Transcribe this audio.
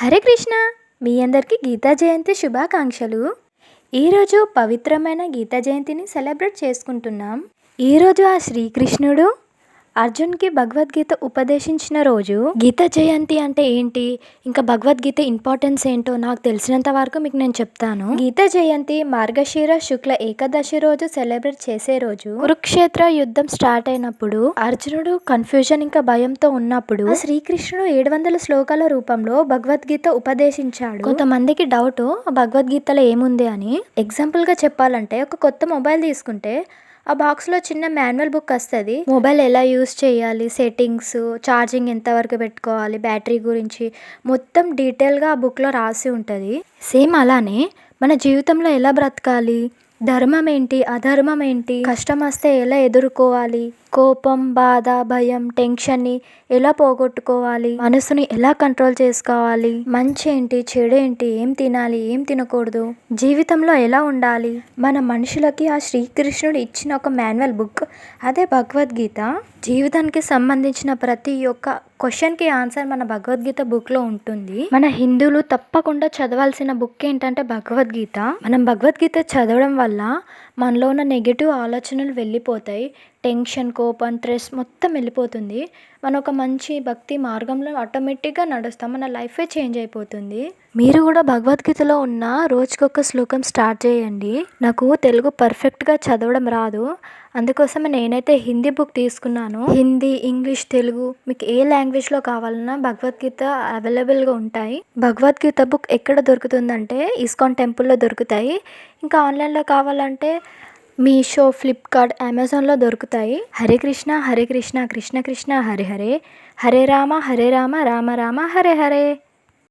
హరే కృష్ణ. మీ అందరికీ గీతా జయంతి శుభాకాంక్షలు. ఈరోజు పవిత్రమైన గీతా జయంతిని సెలబ్రేట్ చేసుకుంటున్నాం. ఈరోజు ఆ శ్రీకృష్ణుడు అర్జున్కి భగవద్గీత ఉపదేశించిన రోజు. గీతా జయంతి అంటే ఏంటి, ఇంకా భగవద్గీత ఇంపార్టెన్స్ ఏంటో నాకు తెలిసినంత వరకు మీకు నేను చెప్తాను. గీతా జయంతి మార్గశిర శుక్ల ఏకాదశి రోజు సెలబ్రేట్ చేసే రోజు. కురుక్షేత్ర యుద్ధం స్టార్ట్ అయినప్పుడు అర్జునుడు కన్ఫ్యూజన్ ఇంకా భయంతో ఉన్నప్పుడు శ్రీకృష్ణుడు 700 శ్లోకాల రూపంలో భగవద్గీత ఉపదేశించాడు. కొంతమందికి డౌట్ భగవద్గీతలో ఏముంది అని. ఎగ్జాంపుల్ గా చెప్పాలంటే, ఒక కొత్త మొబైల్ తీసుకుంటే ఆ బాక్స్లో చిన్న మాన్యువల్ బుక్ వస్తుంది. మొబైల్ ఎలా యూస్ చేయాలి, సెట్టింగ్స్, ఛార్జింగ్ ఎంతవరకు పెట్టుకోవాలి, బ్యాటరీ గురించి మొత్తం డీటెయిల్గా ఆ బుక్లో రాసి ఉంటుంది. సేమ్ అలానే మన జీవితంలో ఎలా బ్రతకాలి, ధర్మం ఏంటి, అధర్మం ఏంటి, కష్టం వస్తే ఎలా ఎదుర్కోవాలి, కోపం, బాధ, భయం, టెన్షన్ని ఎలా పోగొట్టుకోవాలి, మనసుని ఎలా కంట్రోల్ చేసుకోవాలి, మంచి ఏంటి, చెడు ఏంటి, ఏం తినాలి, ఏం తినకూడదు, జీవితంలో ఎలా ఉండాలి, మన మనుషులకి ఆ శ్రీకృష్ణుడు ఇచ్చిన ఒక మాన్యువల్ బుక్, అదే భగవద్గీత. జీవితానికి సంబంధించిన ప్రతి ఒక్క క్వశ్చన్కి ఆన్సర్ మన భగవద్గీత బుక్లో ఉంటుంది. మన హిందువులు తప్పకుండా చదవాల్సిన బుక్ ఏంటంటే భగవద్గీత. మనం భగవద్గీత చదవడం వల్ల మనలో ఉన్న నెగిటివ్ ఆలోచనలు వెళ్ళిపోతాయి. టెన్షన్, కోపం, స్ట్రెస్ మొత్తం వెళ్ళిపోతుంది. మనం ఒక మంచి భక్తి మార్గంలో ఆటోమేటిక్గా నడుస్తాం. మన లైఫే చేంజ్ అయిపోతుంది. మీరు కూడా భగవద్గీతలో ఉన్న రోజుకొక శ్లోకం స్టార్ట్ చేయండి. నాకు తెలుగు పర్ఫెక్ట్గా చదవడం రాదు, అందుకోసం నేనైతే హిందీ బుక్ తీసుకున్నాను. హిందీ, ఇంగ్లీష్, తెలుగు మీకు ఏ లాంగ్వేజ్లో కావాలన్నా భగవద్గీత అవైలబుల్గా ఉంటాయి. భగవద్గీత బుక్ ఎక్కడ దొరుకుతుందంటే ఇస్కాన్ టెంపుల్లో దొరుకుతాయి. ఇంకా ఆన్లైన్లో కావాలంటే మీషో, ఫ్లిప్కార్ట్, అమెజాన్లో దొరుకుతాయి. హరే కృష్ణ హరే కృష్ణ కృష్ణ కృష్ణ హరే హరే, హరే రామ రామ రామ హరే హరే.